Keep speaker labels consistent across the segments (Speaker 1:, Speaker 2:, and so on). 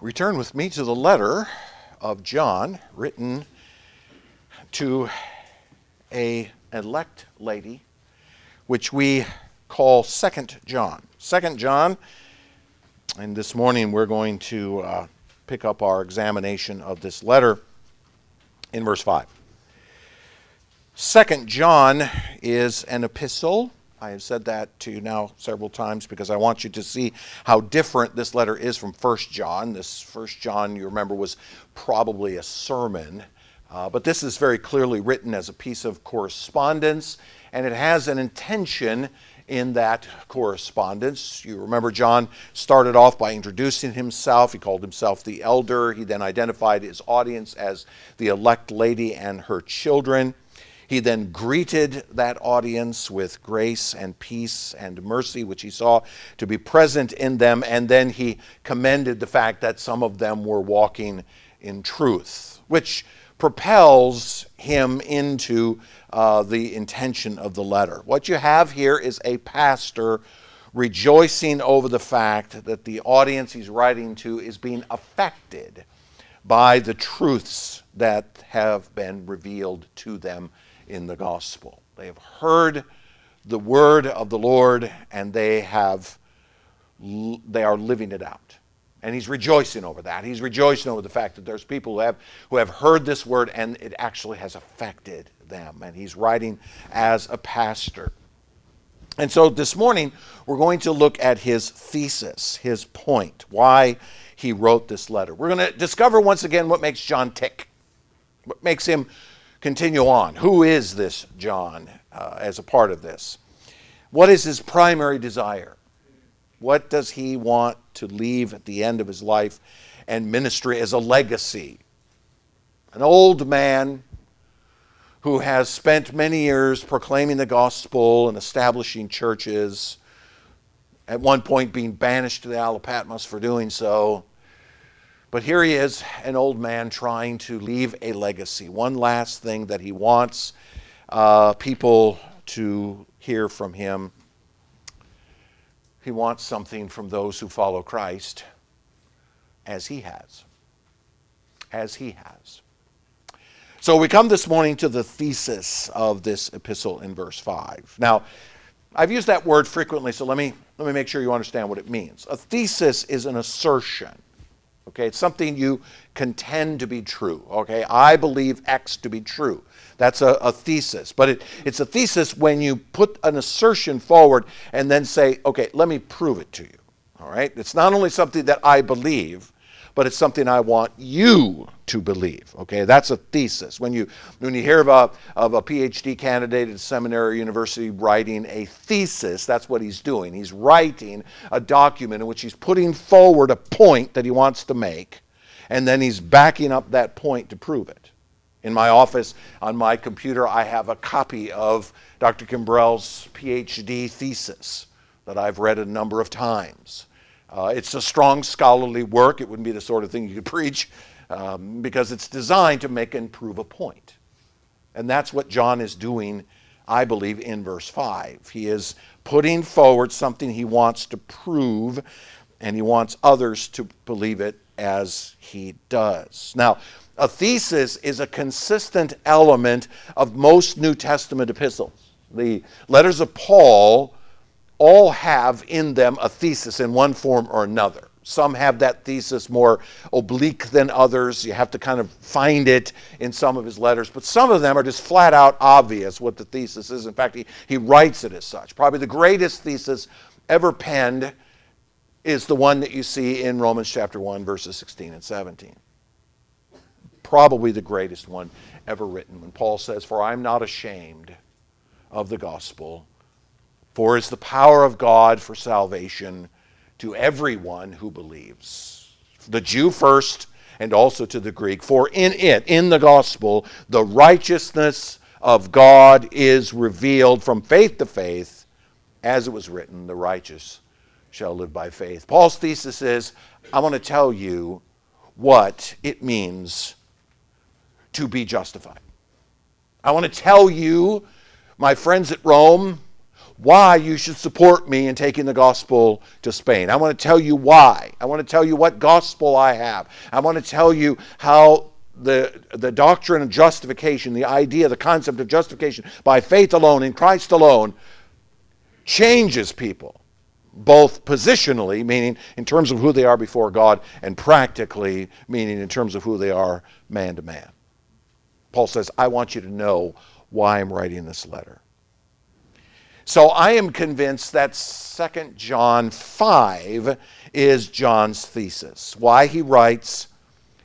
Speaker 1: Return with me to the letter of John, written to an elect lady, which we call 2nd John. 2nd John, and this morning we're going to pick up our examination of this letter in verse 5. 2nd John is an epistle. I have said that to you now several times because I want you to see how different this letter is from 1st John. This 1st John, you remember, was probably a sermon, but this is very clearly written as a piece of correspondence, and it has an intention in that correspondence. You remember John started off by introducing himself. He called himself the elder. He then identified his audience as the elect lady and her children. He then greeted that audience with grace and peace and mercy, which he saw to be present in them, and then he commended the fact that some of them were walking in truth, which propels him into the intention of the letter. What you have here is a pastor rejoicing over the fact that the audience he's writing to is being affected by the truths that have been revealed to them in the gospel. They have heard the word of the Lord, and they are living it out. And he's rejoicing over that. He's rejoicing over the fact that there's people who have heard this word and it actually has affected them. And he's writing as a pastor. And so this morning we're going to look at his thesis, his point, why he wrote this letter. We're going to discover once again what makes John tick, what makes him continue on. Who is this John as a part of this? What is his primary desire? What does he want to leave at the end of his life and ministry as a legacy? An old man who has spent many years proclaiming the gospel and establishing churches, at one point being banished to the Isle of Patmos for doing so. But here he is, an old man trying to leave a legacy. One last thing that he wants people to hear from him. He wants something from those who follow Christ as he has. As he has. So we come this morning to the thesis of this epistle in verse 5. Now, I've used that word frequently, so let me make sure you understand what it means. A thesis is an assertion. Okay, it's something you contend to be true. Okay, I believe X to be true. That's a thesis. But it's a thesis when you put an assertion forward and then say, okay, let me prove it to you. All right, it's not only something that I believe, but it's something I want you to believe. Okay, that's a thesis. When you hear of a PhD candidate at a seminary or university writing a thesis, that's what he's doing. He's writing a document in which he's putting forward a point that he wants to make, and then he's backing up that point to prove it. In my office, on my computer, I have a copy of Dr. Kimbrell's PhD thesis that I've read a number of times. It's a strong scholarly work. It wouldn't be the sort of thing you could preach because it's designed to make and prove a point. And that's what John is doing, I believe, in verse 5. He is putting forward something he wants to prove, and he wants others to believe it as he does. Now, a thesis is a consistent element of most New Testament epistles. The letters of Paul all have in them a thesis in one form or another. Some have that thesis more oblique than others. You have to kind of find it in some of his letters. But some of them are just flat out obvious what the thesis is. In fact, he writes it as such. Probably the greatest thesis ever penned is the one that you see in Romans chapter 1, verses 16 and 17. Probably the greatest one ever written, when Paul says, "For I am not ashamed of the gospel, for it's the power of God for salvation to everyone who believes, the Jew first and also to the Greek. For in it, in the gospel, the righteousness of God is revealed from faith to faith, as it was written, the righteous shall live by faith." Paul's thesis is, I want to tell you what it means to be justified. I want to tell you, my friends at Rome, why you should support me in taking the gospel to Spain. I want to tell you why. I want to tell you what gospel I have. I want to tell you how the doctrine of justification, the idea, the concept of justification by faith alone in Christ alone changes people, both positionally, meaning in terms of who they are before God, and practically, meaning in terms of who they are man to man. Paul says, I want you to know why I'm writing this letter. So I am convinced that 2 John 5 is John's thesis. Why he writes,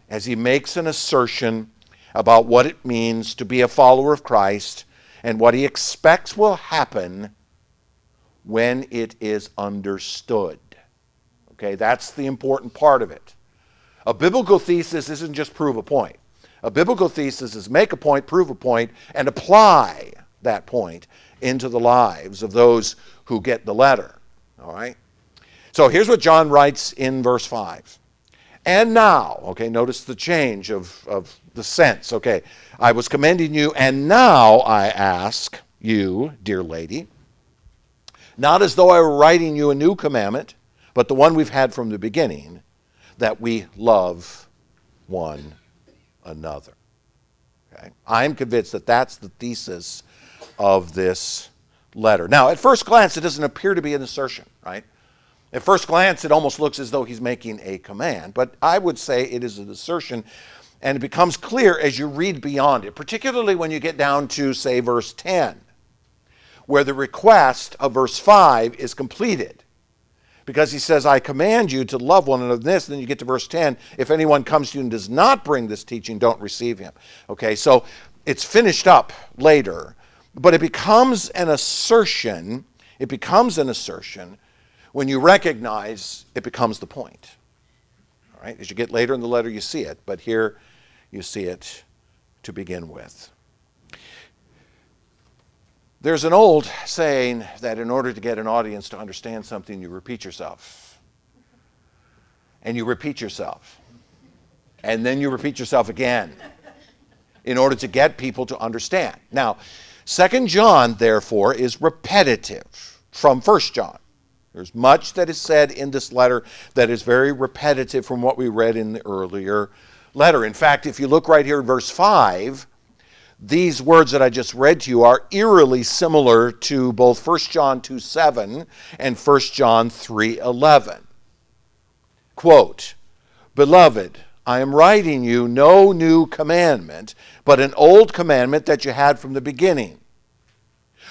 Speaker 1: as he makes an assertion about what it means to be a follower of Christ and what he expects will happen when it is understood. Okay, that's the important part of it. A biblical thesis isn't just prove a point. A biblical thesis is make a point, prove a point, and apply that point into the lives of those who get the letter. All right? So here's what John writes in verse 5. And now, okay, notice the change of the sense. Okay, I was commending you, and now I ask you, dear lady, not as though I were writing you a new commandment, but the one we've had from the beginning, that we love one another. Okay? I'm convinced that that's the thesis of this letter. Now, at first glance, it doesn't appear to be an assertion, right? At first glance, it almost looks as though he's making a command, but I would say it is an assertion, and it becomes clear as you read beyond it, particularly when you get down to, say, verse 10, where the request of verse 5 is completed. Because he says, I command you to love one another. This, and then you get to verse 10, if anyone comes to you and does not bring this teaching, don't receive him. Okay, so it's finished up later, but it becomes an assertion. It becomes an assertion when you recognize it becomes the point. All right, as you get later in the letter, you see it, but here you see it to begin with. There's an old saying that in order to get an audience to understand something, you repeat yourself. And you repeat yourself. And then you repeat yourself again in order to get people to understand. Now, 2 John, therefore, is repetitive from 1 John. There's much that is said in this letter that is very repetitive from what we read in the earlier letter. In fact, if you look right here in verse 5, these words that I just read to you are eerily similar to both 1 John 2:7 and 1 John 3:11. Quote, Beloved, I am writing you no new commandment, but an old commandment that you had from the beginning.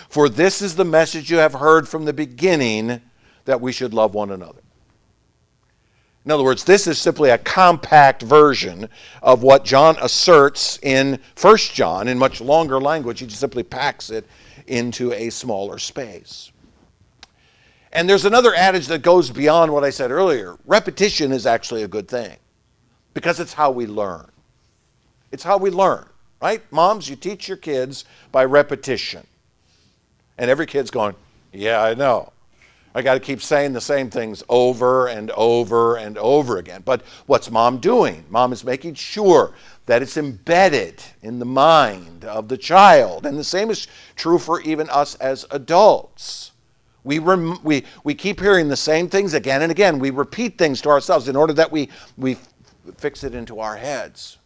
Speaker 1: For this is the message you have heard from the beginning, that we should love one another. In other words, this is simply a compact version of what John asserts in 1 John in much longer language. He just simply packs it into a smaller space. And there's another adage that goes beyond what I said earlier. Repetition is actually a good thing because it's how we learn. It's how we learn, right? Moms, you teach your kids by repetition. And every kid's going, yeah, I know. I got to keep saying the same things over and over and over again. But what's mom doing? Mom is making sure that it's embedded in the mind of the child. And the same is true for even us as adults. We keep hearing the same things again and again. We repeat things to ourselves in order that we fix it into our heads.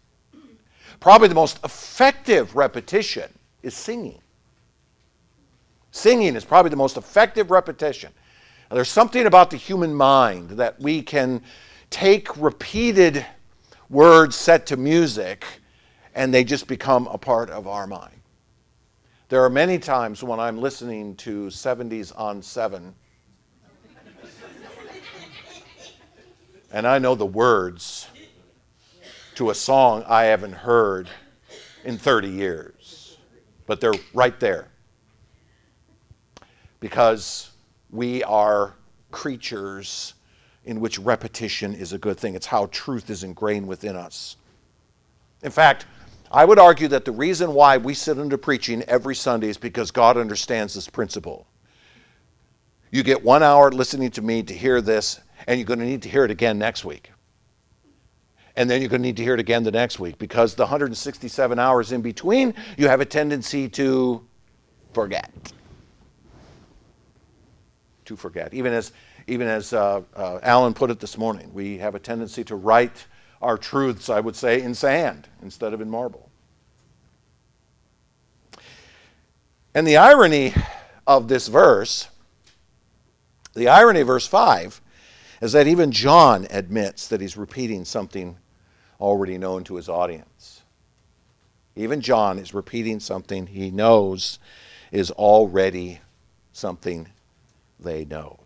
Speaker 1: Probably the most effective repetition is singing. Singing is probably the most effective repetition. Now, there's something about the human mind that we can take repeated words set to music and they just become a part of our mind. There are many times when I'm listening to 70s on 7 and I know the words to a song I haven't heard in 30 years, but they're right there. Because we are creatures in which repetition is a good thing. It's how truth is ingrained within us. In fact, I would argue that the reason why we sit under preaching every Sunday is because God understands this principle. You get 1 hour listening to me to hear this, and you're going to need to hear it again next week. And then you're going to need to hear it again the next week, because the 167 hours in between, you have a tendency to forget. to forget. Even as Alan put it this morning, we have a tendency to write our truths, I would say, in sand instead of in marble. And the irony of this verse, the irony of verse 5, is that even John admits that he's repeating something already known to his audience. Even John is repeating something he knows is already something they know.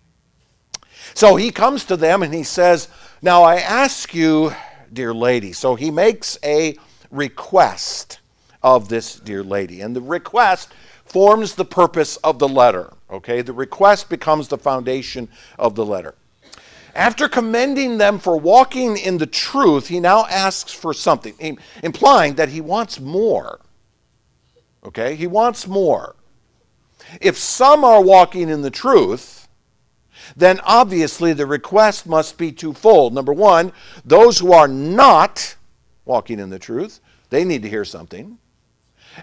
Speaker 1: So he comes to them and he says, "Now I ask you, dear lady." So he makes a request of this dear lady. And the request forms the purpose of the letter. Okay? The request becomes the foundation of the letter. After commending them for walking in the truth, he now asks for something, implying that he wants more. Okay? He wants more. If some are walking in the truth, then obviously the request must be twofold. Number one, those who are not walking in the truth, they need to hear something.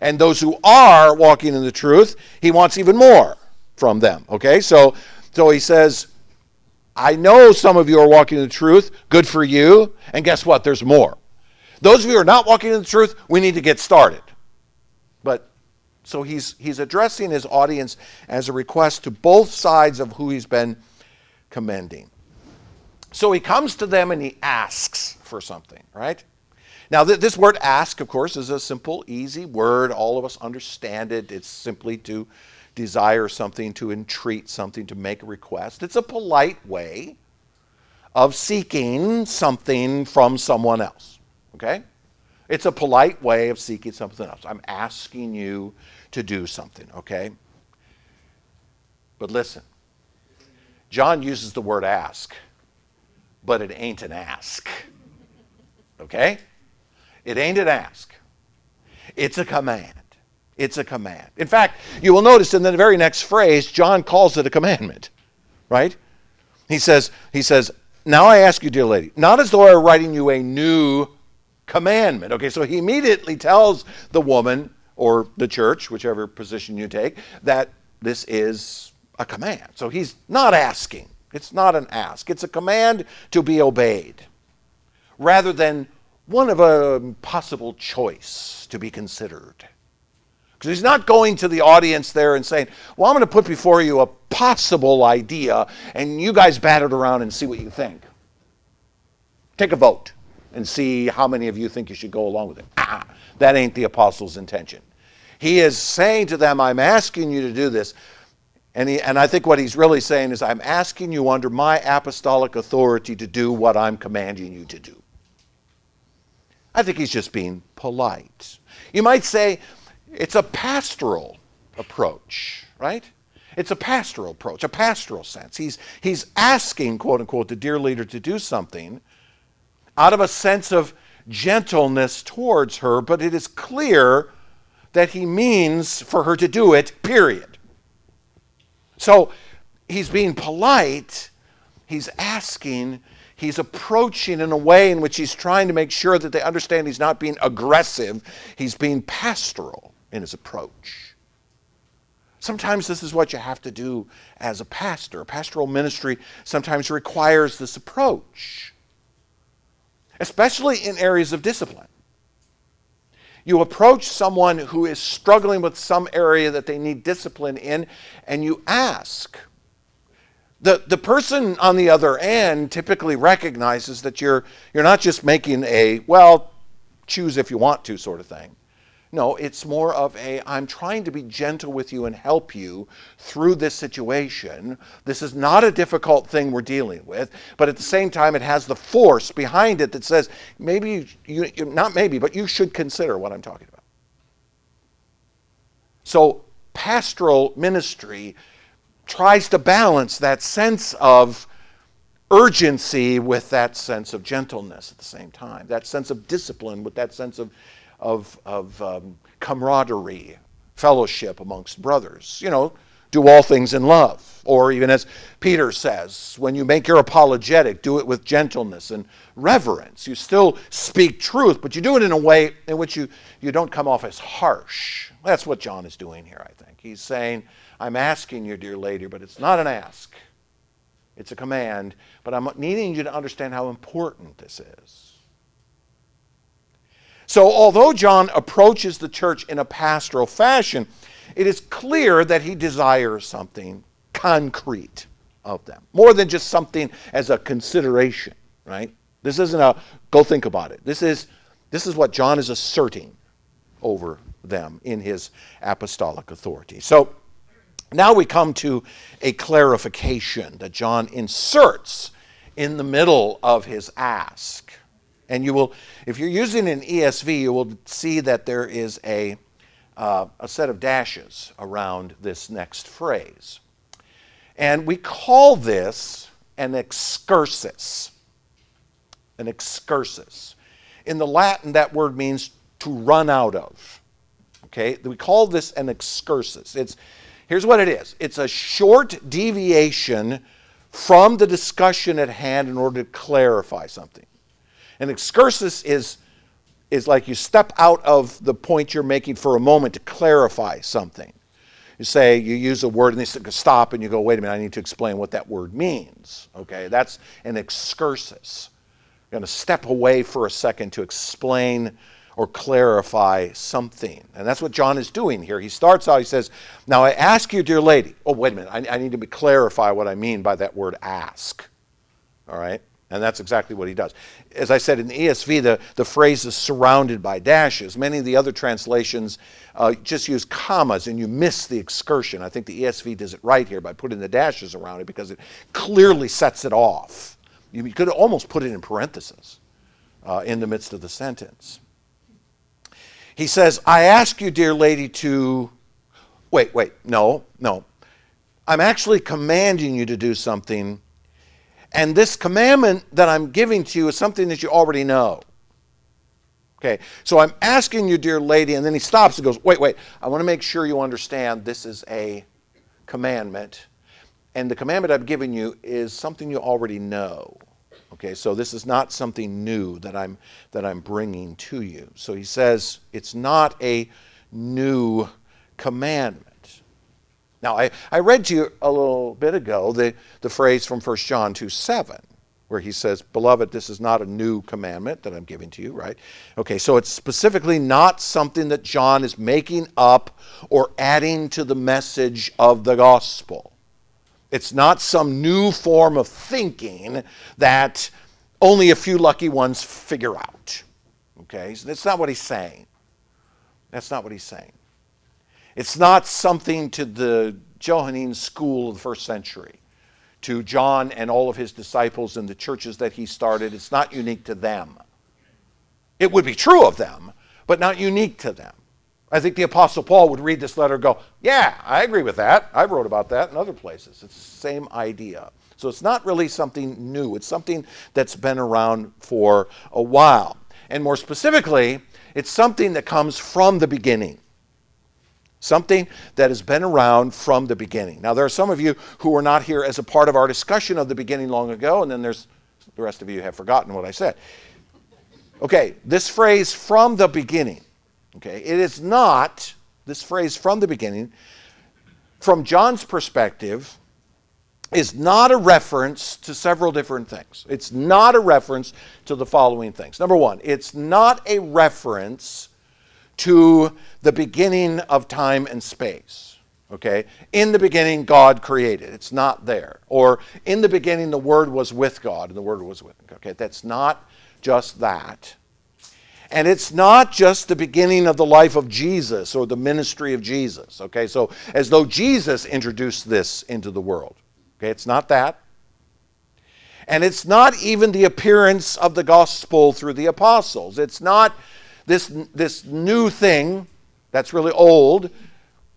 Speaker 1: And those who are walking in the truth, he wants even more from them. Okay? So he says, I know some of you are walking in the truth. Good for you. And guess what? There's more. Those of you who are not walking in the truth, we need to get started. So he's addressing his audience as a request to both sides of who he's been commending. So he comes to them and he asks for something, right? Now this word ask, of course, is a simple, easy word. All of us understand it. It's simply to desire something, to entreat something, to make a request. It's a polite way of seeking something from someone else, okay? It's a polite way of seeking something else. I'm asking you to do something, okay? But listen, John uses the word ask, but it ain't an ask, okay? It ain't an ask. It's a command. It's a command. In fact, you will notice in the very next phrase, John calls it a commandment, right? He says, now I ask you, dear lady, not as though I were writing you a new commandment. Okay, so he immediately tells the woman or the church, whichever position you take, that this is a command. So he's not asking. It's not an ask. It's a command to be obeyed rather than one of a possible choice to be considered. Because he's not going to the audience there and saying, well, I'm going to put before you a possible idea and you guys bat it around and see what you think. Take a vote and see how many of you think you should go along with it. That ain't the apostle's intention. He is saying to them, I'm asking you to do this. And I think what he's really saying is, I'm asking you under my apostolic authority to do what I'm commanding you to do. I think he's just being polite. You might say it's a pastoral approach, right? It's a pastoral approach, a pastoral sense. He's asking, quote unquote, the dear leader to do something out of a sense of gentleness towards her, but it is clear that he means for her to do it, period. So he's being polite, he's asking, he's approaching in a way in which he's trying to make sure that they understand he's not being aggressive, he's being pastoral in his approach. Sometimes this is what you have to do as a pastor. Pastoral ministry sometimes requires this approach, especially in areas of discipline. You approach someone who is struggling with some area that they need discipline in, and you ask. The person on the other end typically recognizes that you're not just making a, well, choose if you want to sort of thing. No, it's more of a, I'm trying to be gentle with you and help you through this situation. This is not a difficult thing we're dealing with, but at the same time it has the force behind it that says, maybe, not maybe, but you should consider what I'm talking about. So pastoral ministry tries to balance that sense of urgency with that sense of gentleness at the same time, that sense of discipline with that sense of camaraderie, fellowship amongst brothers. Do all things in love. Or even as Peter says, when you make your apologetic, do it with gentleness and reverence. You still speak truth, but you do it in a way in which you don't come off as harsh. That's what John is doing here, I think. He's saying, I'm asking you, dear lady, but it's not an ask. It's a command, but I'm needing you to understand how important this is. So although John approaches the church in a pastoral fashion, it is clear that he desires something concrete of them, more than just something as a consideration, right? This isn't a go think about it. This is what John is asserting over them in his apostolic authority. So now we come to a clarification that John inserts in the middle of his ask. And you will, if you're using an ESV, you will see that there is a set of dashes around this next phrase. And we call this an excursus. An excursus. In the Latin, that word means to run out of. Okay? We call this an excursus. Here's what it is. It's a short deviation from the discussion at hand in order to clarify something. An excursus is like you step out of the point you're making for a moment to clarify something. You use a word and they stop and you go, wait a minute, I need to explain what that word means. Okay, that's an excursus. You're going to step away for a second to explain or clarify something. And that's what John is doing here. He starts out, he says, now I ask you, dear lady. Oh, wait a minute, I need to clarify what I mean by that word ask. All right? And that's exactly what he does. As I said, in the ESV, the phrase is surrounded by dashes. Many of the other translations just use commas and you miss the excursion. I think the ESV does it right here by putting the dashes around it because it clearly sets it off. You could almost put it in parentheses in the midst of the sentence. He says, I ask you, dear lady, to... No. I'm actually commanding you to do something, and this commandment that I'm giving to you is something that you already know. Okay, so I'm asking you, dear lady, and then he stops and goes, wait, I want to make sure you understand this is a commandment, and the commandment I've given you is something you already know. Okay, so this is not something new that I'm bringing to you. So he says it's not a new commandment. Now, I read to you a little bit ago the phrase from 1 John 2:7, where he says, beloved, this is not a new commandment that I'm giving to you, right? Okay, so it's specifically not something that John is making up or adding to the message of the gospel. It's not some new form of thinking that only a few lucky ones figure out. Okay? So that's not what he's saying. That's not what he's saying. It's not something to the Johannine school of the first century, to John and all of his disciples and the churches that he started. It's not unique to them. It would be true of them, but not unique to them. I think the Apostle Paul would read this letter and go, yeah, I agree with that. I wrote about that in other places. It's the same idea. So it's not really something new. It's something that's been around for a while. And more specifically, it's something that comes from the beginning. Something that has been around from the beginning. Now, there are some of you who were not here as a part of our discussion of the beginning long ago, and then there's the rest of you have forgotten what I said. Okay, this phrase, from the beginning. Okay, it is not, this phrase from the beginning, from John's perspective, is not a reference to several different things. It's not a reference to the following things. Number one, it's not a reference to the beginning of time and space. Okay, in the beginning God created. It's not there. Or in the beginning the Word was with God and the Word was with God. Okay, that's not just that. And it's not just the beginning of the life of Jesus or the ministry of Jesus. Okay, so as though Jesus introduced this into the world. Okay, it's not that. And it's not even the appearance of the gospel through the apostles. It's not this new thing that's really old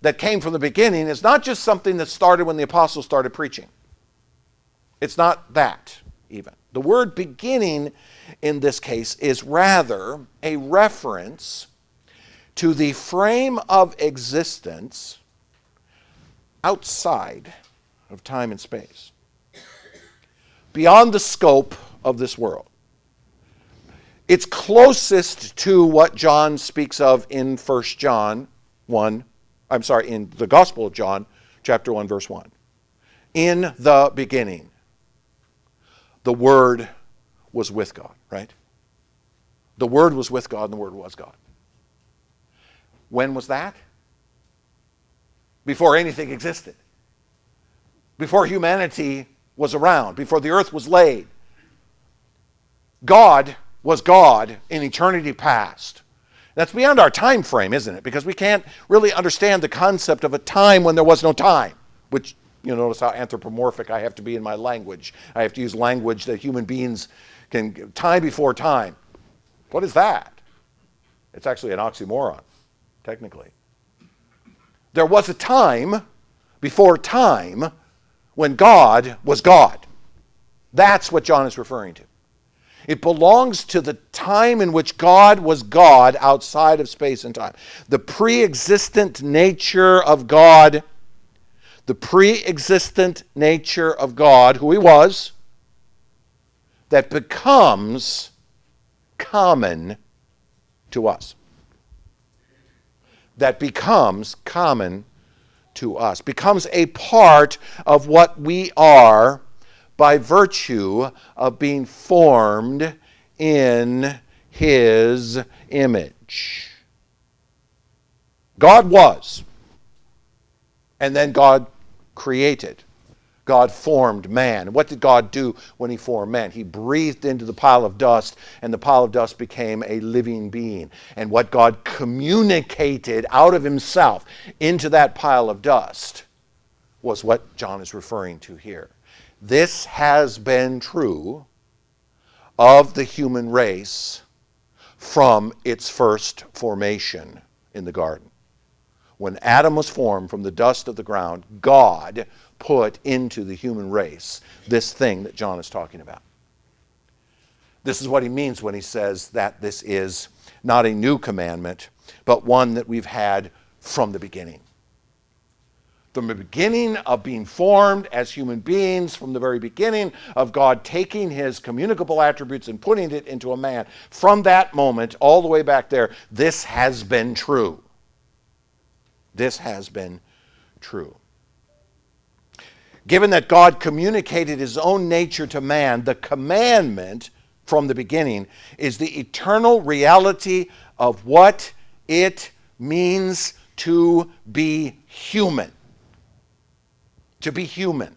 Speaker 1: that came from the beginning. It's not just something that started when the apostles started preaching. It's not that even. The word beginning in this case is rather a reference to the frame of existence outside of time and space, beyond the scope of this world. It's closest to what John speaks of in 1 John 1, in the Gospel of John, chapter 1, verse 1. In the beginning. the Word was with God, right? The Word was with God and the Word was God. When was that? Before anything existed. Before humanity was around. Before the earth was laid. God was God in eternity past. That's beyond our time frame, isn't it? Because we can't really understand the concept of a time when there was no time, which, you notice how anthropomorphic I have to be in my language. I have to use language that human beings can, time before time. What is that? It's actually an oxymoron, technically. There was a time before time when God was God. That's what John is referring to. It belongs to the time in which God was God outside of space and time. The pre-existent nature of God, who he was, that becomes common to us. That becomes common to us. Becomes a part of what we are by virtue of being formed in his image. God was, and then God created. God formed man. What did God do when he formed man? He breathed into the pile of dust, and the pile of dust became a living being. And what God communicated out of himself into that pile of dust was what John is referring to here. This has been true of the human race from its first formation in the garden. When Adam was formed from the dust of the ground, God put into the human race this thing that John is talking about. This is what he means when he says that this is not a new commandment, but one that we've had from the beginning. From the beginning of being formed as human beings, from the very beginning of God taking his communicable attributes and putting it into a man, from that moment all the way back there, this has been true. This has been true. Given that God communicated his own nature to man, the commandment from the beginning is the eternal reality of what it means to be human. To be human.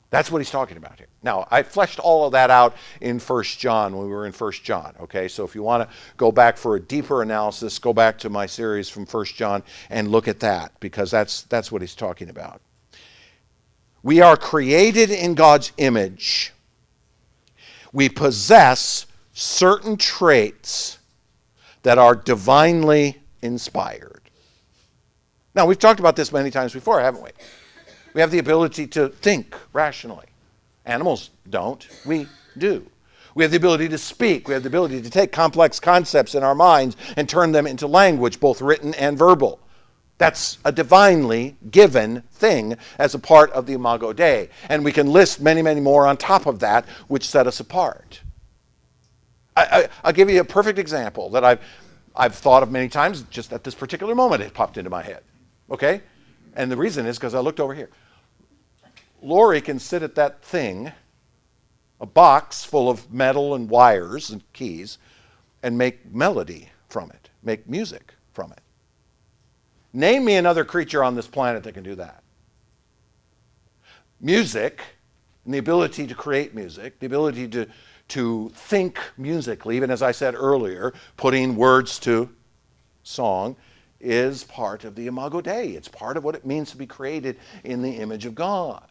Speaker 1: That's what he's talking about here. Now, I fleshed all of that out in 1 John when we were in 1 John. Okay, so if you want to go back for a deeper analysis, go back to my series from 1 John and look at that, because that's what he's talking about. We are created in God's image. We possess certain traits that are divinely inspired. Now, we've talked about this many times before, haven't we? We have the ability to think rationally. Animals don't. We do. We have the ability to speak. We have the ability to take complex concepts in our minds and turn them into language, both written and verbal. That's a divinely given thing as a part of the Imago Dei. And we can list many, many more on top of that, which set us apart. I'll give you a perfect example that I've thought of many times. Just at this particular moment, it popped into my head. Okay? And the reason is because I looked over here. Lori can sit at that thing, a box full of metal and wires and keys, and make melody from it, make music from it. Name me another creature on this planet that can do that. Music, and the ability to create music, the ability to think musically, even as I said earlier, putting words to song, is part of the Imago Dei. It's part of what it means to be created in the image of God.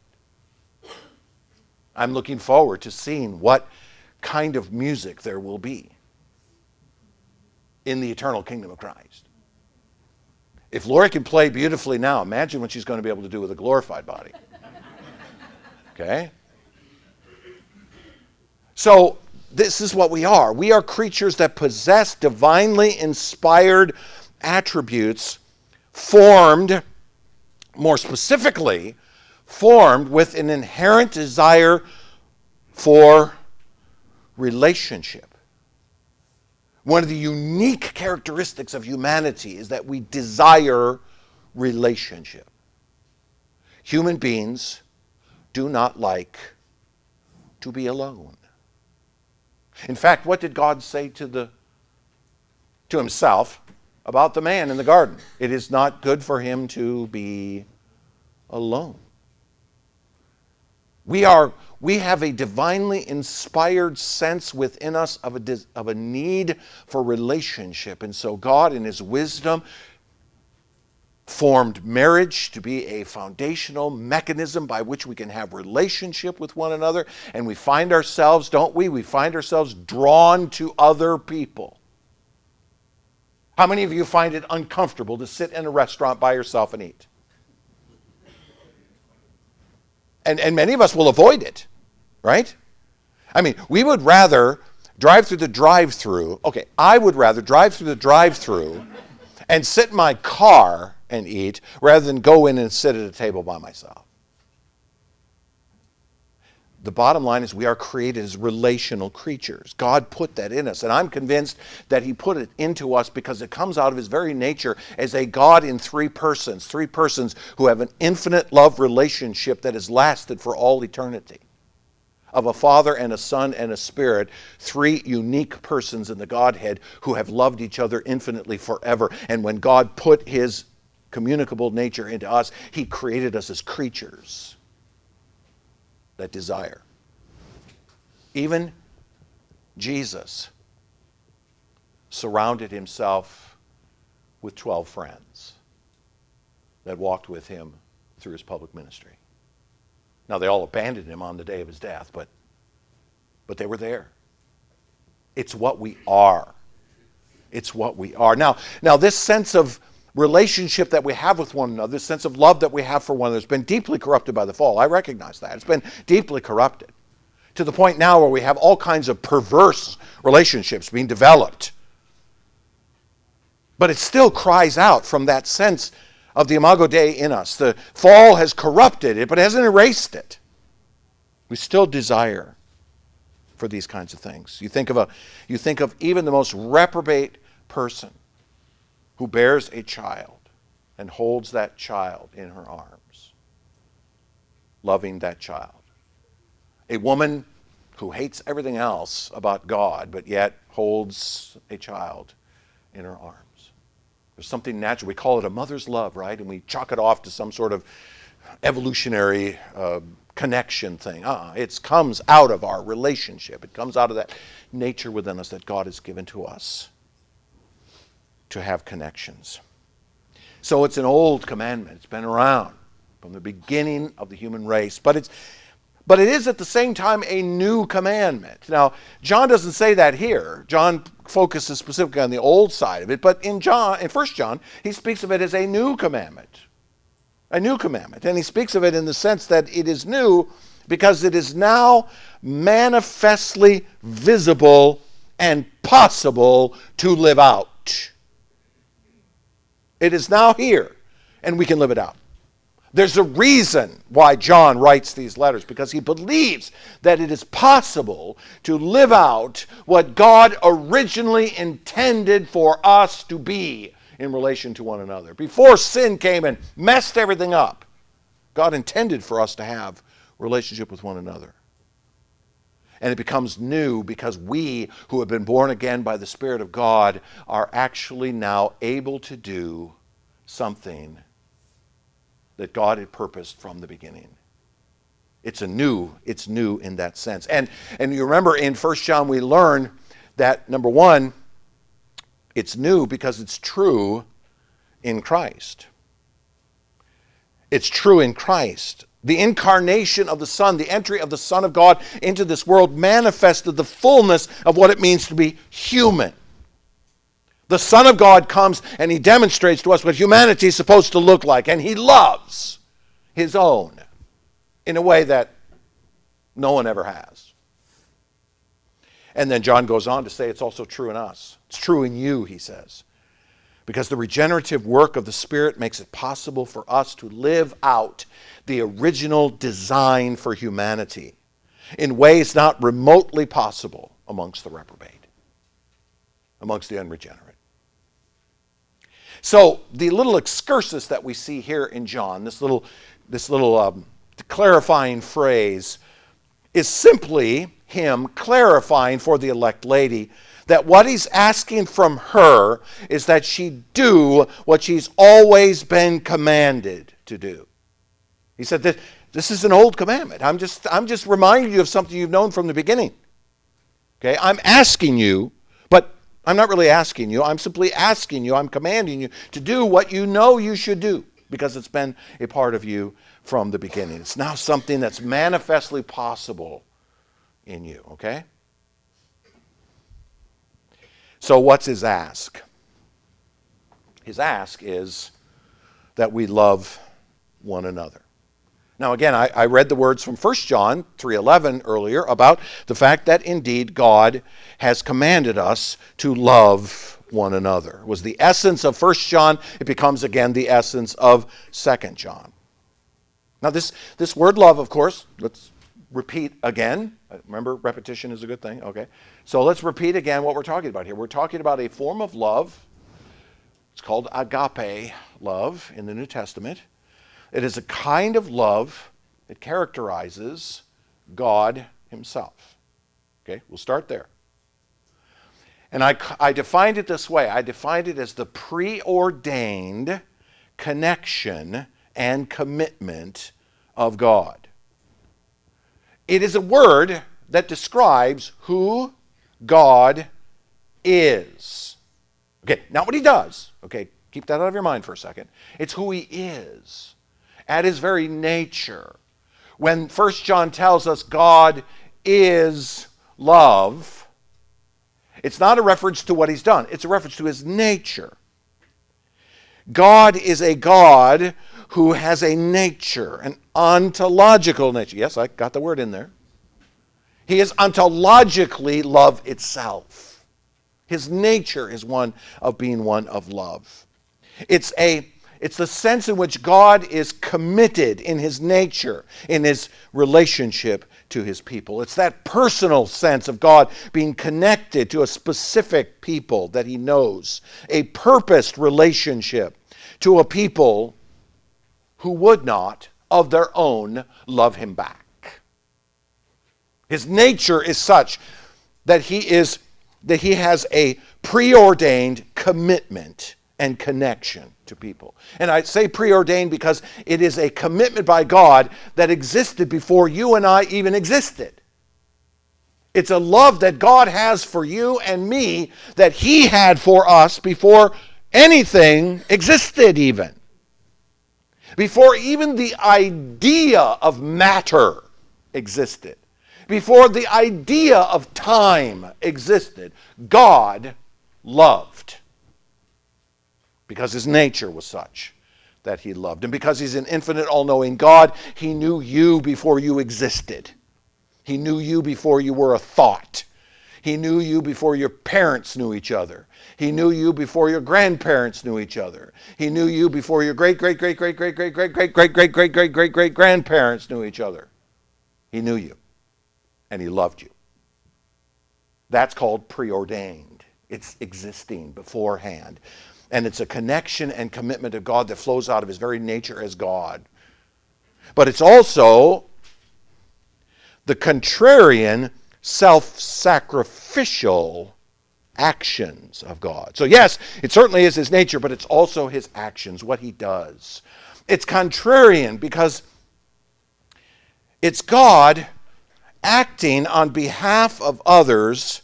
Speaker 1: I'm looking forward to seeing what kind of music there will be in the eternal kingdom of Christ. If Lori can play beautifully now, imagine what she's going to be able to do with a glorified body. Okay? So, this is what we are. We are creatures that possess divinely inspired attributes, formed, more specifically, formed with an inherent desire for relationship. One of the unique characteristics of humanity is that we desire relationship. Human beings do not like to be alone. In fact, what did God say to himself about the man in the garden? It is not good for him to be alone. We have a divinely inspired sense within us of a need for relationship. And so God, in his wisdom, formed marriage to be a foundational mechanism by which we can have relationship with one another. And we find ourselves, don't we? We find ourselves drawn to other people. How many of you find it uncomfortable to sit in a restaurant by yourself and eat? And many of us will avoid it, right? I mean, we would rather drive through the drive-thru. Okay, I would rather drive through the drive-thru and sit in my car and eat rather than go in and sit at a table by myself. The bottom line is we are created as relational creatures. God put that in us, and I'm convinced that he put it into us because it comes out of his very nature as a God in three persons who have an infinite love relationship that has lasted for all eternity. Of a Father and a Son and a Spirit, three unique persons in the Godhead who have loved each other infinitely forever. And when God put his communicable nature into us, he created us as creatures that desire. Even Jesus surrounded himself with 12 friends that walked with him through his public ministry. Now, they all abandoned him on the day of his death, but they were there. It's what we are. It's what we are. Now this sense of relationship that we have with one another, this sense of love that we have for one another, has been deeply corrupted by the fall. I recognize that. It's been deeply corrupted to the point now where we have all kinds of perverse relationships being developed. But it still cries out from that sense of the Imago Dei in us. The fall has corrupted it, but it hasn't erased it. We still desire for these kinds of things. You think of even the most reprobate person who bears a child and holds that child in her arms, loving that child. A woman who hates everything else about God, but yet holds a child in her arms. There's something natural. We call it a mother's love, right? And we chalk it off to some sort of evolutionary connection thing. It comes out of our relationship. It comes out of that nature within us that God has given to us to have connections. So it's an old commandment. It's been around from the beginning of the human race. But it is at the same time a new commandment. Now, John doesn't say that here. John focuses specifically on the old side of it. But in 1 John, he speaks of it as a new commandment. A new commandment. And he speaks of it in the sense that it is new because it is now manifestly visible and possible to live out. It is now here, and we can live it out. There's a reason why John writes these letters, because he believes that it is possible to live out what God originally intended for us to be in relation to one another. Before sin came and messed everything up, God intended for us to have relationship with one another. And it becomes new because we, who have been born again by the Spirit of God, are actually now able to do something that God had purposed from the beginning. It's new in that sense. And you remember in 1 John we learn that, number one, it's new because it's true in Christ. It's true in Christ. The incarnation of the Son, the entry of the Son of God into this world manifested the fullness of what it means to be human. The Son of God comes and he demonstrates to us what humanity is supposed to look like, and he loves his own in a way that no one ever has. And then John goes on to say it's also true in us. It's true in you, he says. Because the regenerative work of the Spirit makes it possible for us to live out the original design for humanity in ways not remotely possible amongst the reprobate, amongst the unregenerate. So the little excursus that we see here in John, this little clarifying phrase, is simply him clarifying for the elect lady that what he's asking from her is that she do what she's always been commanded to do. He said that this is an old commandment. I'm just reminding you of something you've known from the beginning. Okay, I'm asking you, but I'm not really asking you. I'm simply asking you, I'm commanding you to do what you know you should do because it's been a part of you from the beginning. It's now something that's manifestly possible in you, okay? So what's his ask? His ask is that we love one another. Now again, I read the words from 1 John 3:11 earlier about the fact that indeed God has commanded us to love one another. It was the essence of 1 John. It becomes again the essence of 2 John. Now this word love, of course, let's repeat again. Remember, repetition is a good thing. Okay. So let's repeat again what we're talking about here. We're talking about a form of love. It's called agape love in the New Testament. It is a kind of love that characterizes God himself. Okay, we'll start there. And I defined it this way. I defined it as the preordained connection and commitment of God. It is a word that describes who God is. Okay, not what he does. Okay, keep that out of your mind for a second. It's who he is. At his very nature. When 1 John tells us God is love, it's not a reference to what he's done. It's a reference to his nature. God is a God who has a nature, an ontological nature. Yes, I got the word in there. He is ontologically love itself. His nature is one of being one of love. It's the sense in which God is committed in his nature, in his relationship to his people. It's that personal sense of God being connected to a specific people that he knows, a purposed relationship to a people who would not, of their own, love him back. His nature is such that he has a preordained commitment and connection to people. And I say preordained because it is a commitment by God that existed before you and I even existed. It's a love that God has for you and me that he had for us before anything existed even. Before even the idea of matter existed. Before the idea of time existed, God loved. Because his nature was such that he loved. And because he's an infinite, all-knowing God, he knew you before you existed. He knew you before you were a thought. He knew you before your parents knew each other. He knew you before your grandparents knew each other. He knew you before your great-great-great-great-great-great-great-great-great-great-great-grandparents knew each other. He knew you. And he loved you. That's called preordained. It's existing beforehand. And it's a connection and commitment to God that flows out of his very nature as God. But it's also the contrarian, self-sacrificial actions of God. So yes, it certainly is his nature, but it's also his actions, what he does. It's contrarian because it's God acting on behalf of others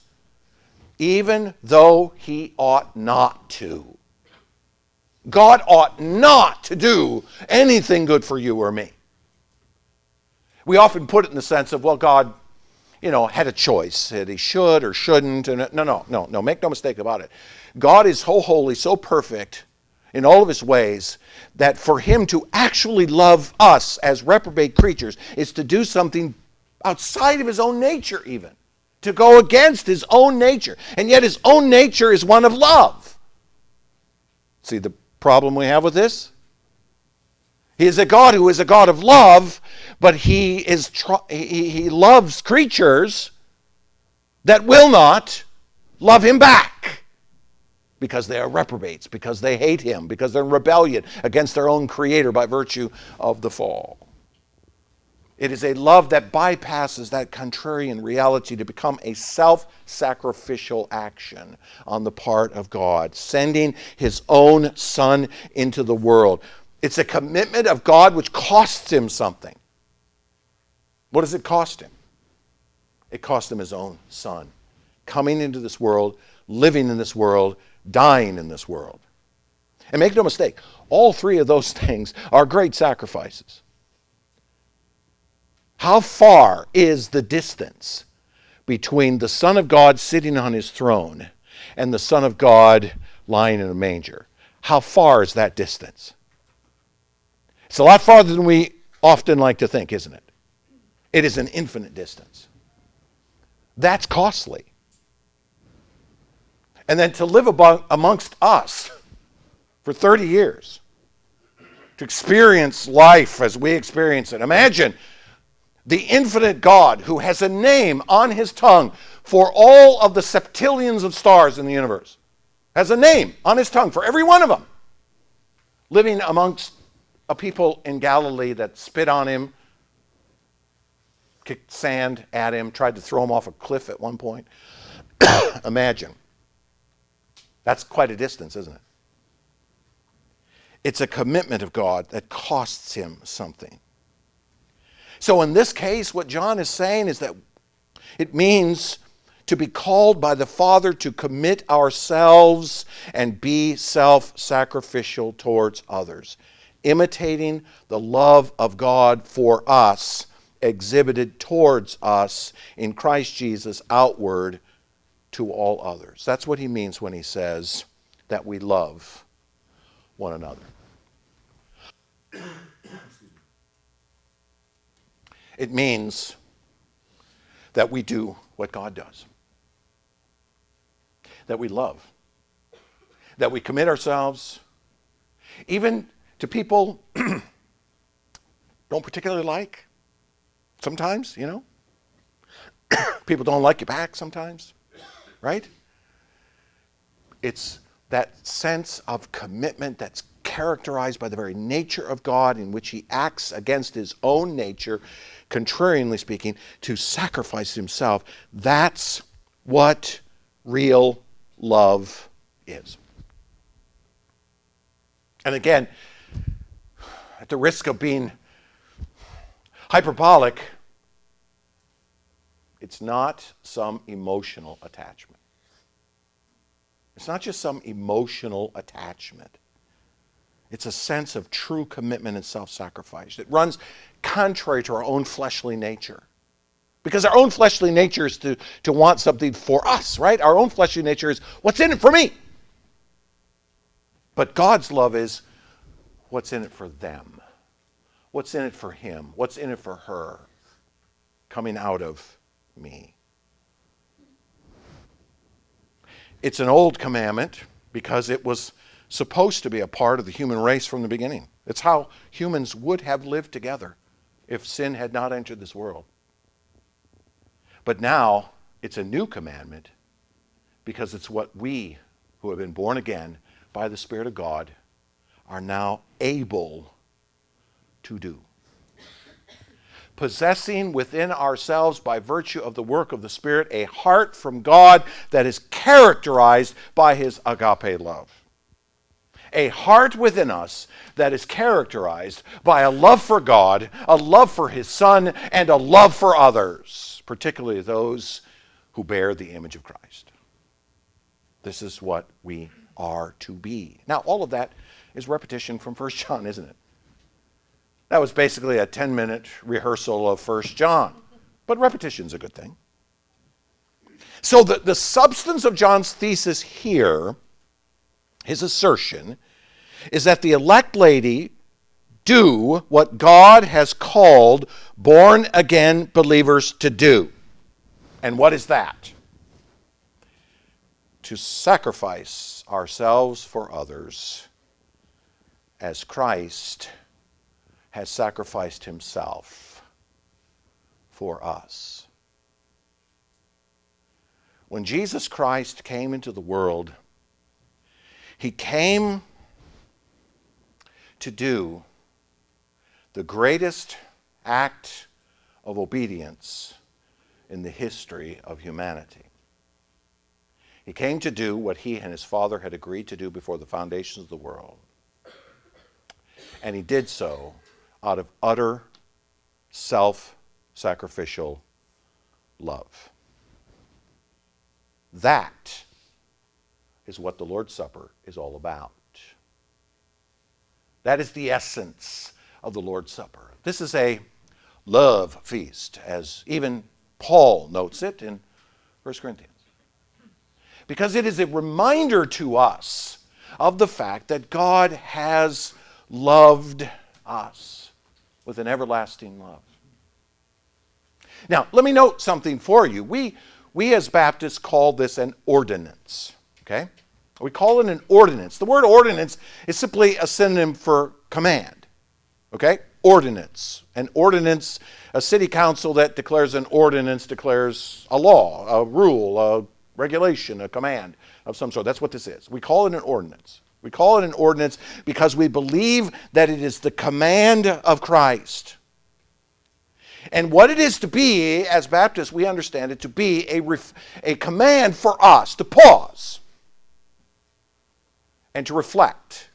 Speaker 1: even though he ought not to. God ought not to do anything good for you or me. We often put it in the sense of, well, God, had a choice. That he should or shouldn't. And no, make no mistake about it. God is so holy, so perfect in all of his ways that for him to actually love us as reprobate creatures is to do something outside of his own nature even. To go against his own nature. And yet his own nature is one of love. See the problem we have with this? He is a God who is a God of love, but he loves creatures that will not love him back because they are reprobates, because they hate him, because they're in rebellion against their own creator by virtue of the fall. It is a love that bypasses that contrarian reality to become a self-sacrificial action on the part of God, sending his own Son into the world. It's a commitment of God which costs him something. What does it cost him? It cost him his own Son, coming into this world, living in this world, dying in this world. And make no mistake, all three of those things are great sacrifices. How far is the distance between the Son of God sitting on his throne and the Son of God lying in a manger? How far is that distance? It's a lot farther than we often like to think, isn't it? It is an infinite distance. That's costly. And then to live amongst us for 30 years, to experience life as we experience it. Imagine the infinite God who has a name on his tongue for all of the septillions of stars in the universe, has a name on his tongue for every one of them, living amongst a people in Galilee that spit on him, kicked sand at him, tried to throw him off a cliff at one point. Imagine. That's quite a distance, isn't it? It's a commitment of God that costs him something. So in this case, what John is saying is that it means to be called by the Father to commit ourselves and be self-sacrificial towards others, imitating the love of God for us, exhibited towards us in Christ Jesus outward to all others. That's what he means when he says that we love one another. It means that we do what God does. That we love. That we commit ourselves, even to people don't particularly like. Sometimes, you know. People don't like you back sometimes, right? It's that sense of commitment that's characterized by the very nature of God, in which he acts against his own nature, contrarianly speaking, to sacrifice himself. That's what real love is. And again, at the risk of being hyperbolic, it's not some emotional attachment. It's not just some emotional attachment. It's a sense of true commitment and self-sacrifice. It runs contrary to our own fleshly nature. Because our own fleshly nature is to want something for us, right? Our own fleshly nature is, what's in it for me? But God's love is, what's in it for them? What's in it for him? What's in it for her? Coming out of me. It's an old commandment because it was supposed to be a part of the human race from the beginning. It's how humans would have lived together if sin had not entered this world. But now it's a new commandment because it's what we who have been born again by the Spirit of God are now able to do. Possessing within ourselves, by virtue of the work of the Spirit, a heart from God that is characterized by his agape love. A heart within us that is characterized by a love for God, a love for his Son, and a love for others, particularly those who bear the image of Christ. This is what we are to be. Now, all of that is repetition from 1 John, isn't it? That was basically a 10-minute rehearsal of 1 John. But repetition's a good thing. So the substance of John's thesis here, his assertion, is that the elect lady do what God has called born-again believers to do. And what is that? To sacrifice ourselves for others as Christ has sacrificed himself for us. When Jesus Christ came into the world, he came to do the greatest act of obedience in the history of humanity. He came to do what he and his Father had agreed to do before the foundations of the world. And he did so out of utter self-sacrificial love. That is what the Lord's Supper is all about. That is the essence of the Lord's Supper. This is a love feast, as even Paul notes it in 1 Corinthians. Because it is a reminder to us of the fact that God has loved us with an everlasting love. Now, let me note something for you. We as Baptists call this an ordinance, okay? We call it an ordinance. The word ordinance is simply a synonym for command, okay? Ordinance. An ordinance, a city council that declares an ordinance declares a law, a rule, a regulation, a command of some sort. That's what this is. We call it an ordinance. We call it an ordinance because we believe that it is the command of Christ. And what it is to be, as Baptists, we understand it to be a command for us to pause and to reflect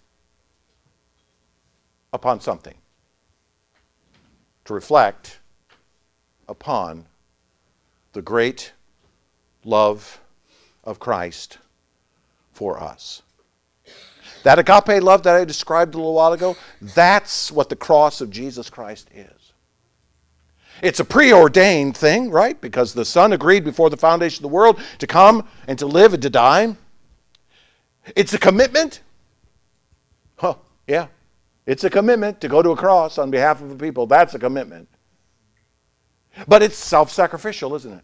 Speaker 1: upon something. To reflect upon the great love of Christ for us. That agape love that I described a little while ago, that's what the cross of Jesus Christ is. It's a preordained thing, right? Because the Son agreed before the foundation of the world to come and to live and to die. It's a commitment. Oh, yeah. It's a commitment to go to a cross on behalf of the people. That's a commitment. But it's self-sacrificial, isn't it?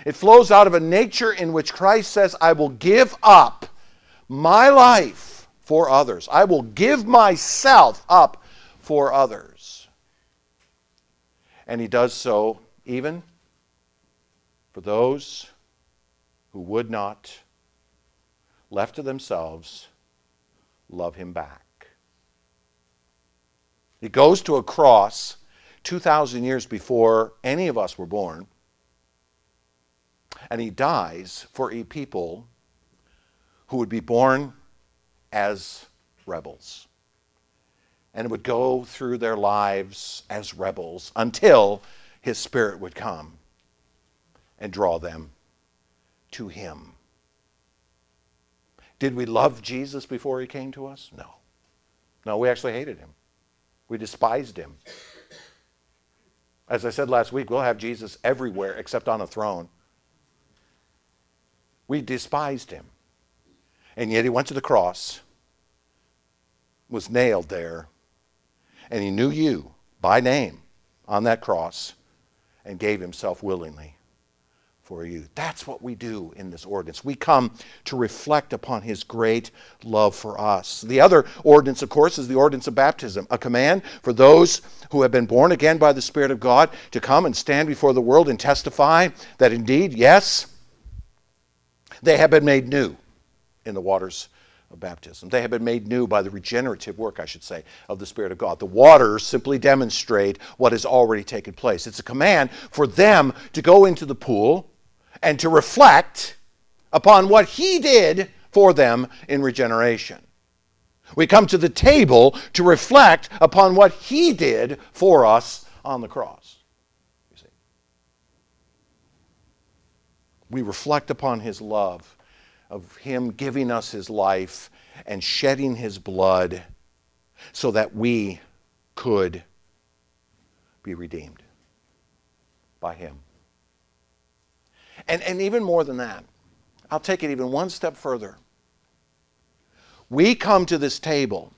Speaker 1: It flows out of a nature in which Christ says, I will give up my life for others. I will give myself up for others. And he does so even for those who would not, left to themselves, love him back. He goes to a cross 2,000 years before any of us were born, and he dies for a people who would be born as rebels and would go through their lives as rebels until his Spirit would come and draw them to him. Did we love Jesus before he came to us? No. No, we actually hated him. We despised him. As I said last week, we'll have Jesus everywhere except on a throne. We despised him. And yet he went to the cross, was nailed there, and he knew you by name on that cross and gave himself willingly for you. That's what we do in this ordinance. We come to reflect upon his great love for us. The other ordinance, of course, is the ordinance of baptism, a command for those who have been born again by the Spirit of God to come and stand before the world and testify that indeed, yes, they have been made new in the waters of baptism. They have been made new by the regenerative work, I should say, of the Spirit of God. The waters simply demonstrate what has already taken place. It's a command for them to go into the pool and to reflect upon what he did for them in regeneration. We come to the table to reflect upon what he did for us on the cross. You see, we reflect upon his love, of him giving us his life and shedding his blood so that we could be redeemed by him. And even more than that, I'll take it even one step further. We come to this table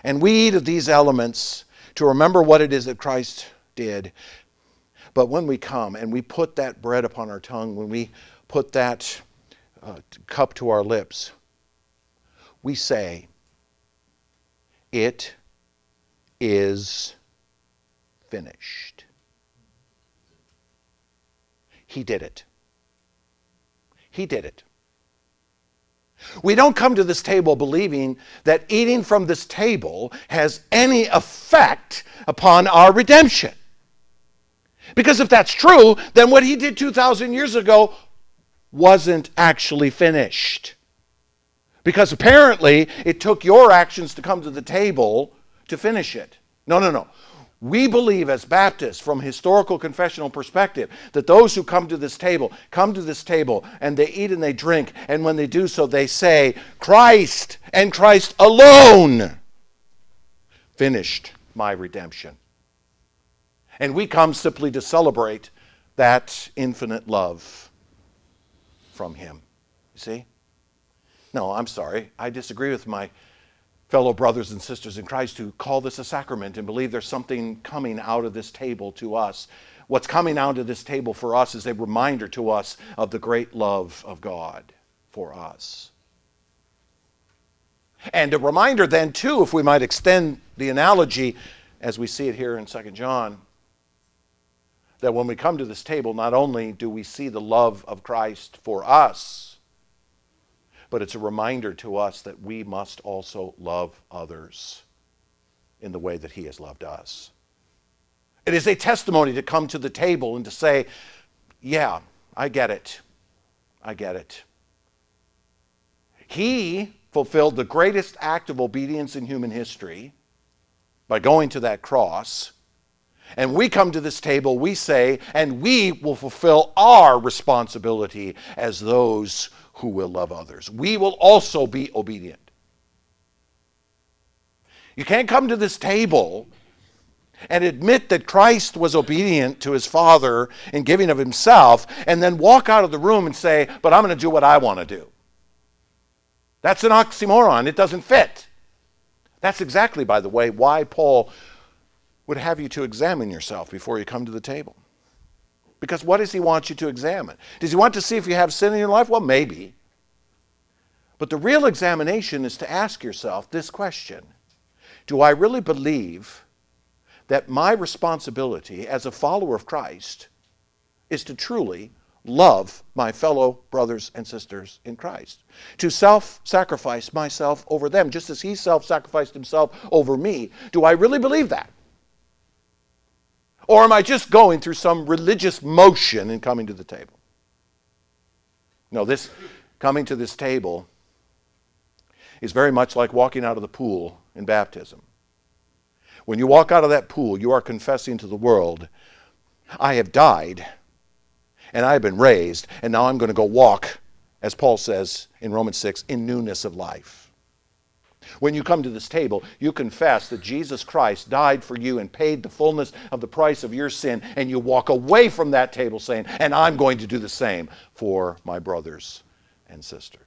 Speaker 1: and we eat of these elements to remember what it is that Christ did. But when we come and we put that bread upon our tongue, when we put that cup to our lips, we say, it is finished. He did it. He did it. We don't come to this table believing that eating from this table has any effect upon our redemption. Because if that's true, then what he did 2,000 years ago wasn't actually finished. Because apparently it took your actions to come to the table to finish it. No, no, no. We believe as Baptists, from a historical confessional perspective, that those who come to this table, and they eat and they drink, and when they do so, they say, Christ and Christ alone finished my redemption. And we come simply to celebrate that infinite love from him. You see? No, I'm sorry. I disagree with my fellow brothers and sisters in Christ who call this a sacrament and believe there's something coming out of this table to us. What's coming out of this table for us is a reminder to us of the great love of God for us. And a reminder then, too, if we might extend the analogy as we see it here in 2 John, that when we come to this table, not only do we see the love of Christ for us, but it's a reminder to us that we must also love others in the way that he has loved us. It is a testimony to come to the table and to say, yeah, I get it. I get it. He fulfilled the greatest act of obedience in human history by going to that cross. And we come to this table, we say, and we will fulfill our responsibility as those who will love others. We will also be obedient. You can't come to this table and admit that Christ was obedient to his Father in giving of himself, and then walk out of the room and say, but I'm going to do what I want to do. That's an oxymoron. It doesn't fit. That's exactly, by the way, why Paul would have you to examine yourself before you come to the table. Because what does he want you to examine? Does he want to see if you have sin in your life? Well, maybe. But the real examination is to ask yourself this question. Do I really believe that my responsibility as a follower of Christ is to truly love my fellow brothers and sisters in Christ? To self-sacrifice myself over them, just as he self-sacrificed himself over me. Do I really believe that? Or am I just going through some religious motion in coming to the table? No, this coming to this table is very much like walking out of the pool in baptism. When you walk out of that pool, you are confessing to the world, I have died, and I have been raised, and now I'm going to go walk, as Paul says in Romans 6, in newness of life. When you come to this table, you confess that Jesus Christ died for you and paid the fullness of the price of your sin, and you walk away from that table saying, and I'm going to do the same for my brothers and sisters.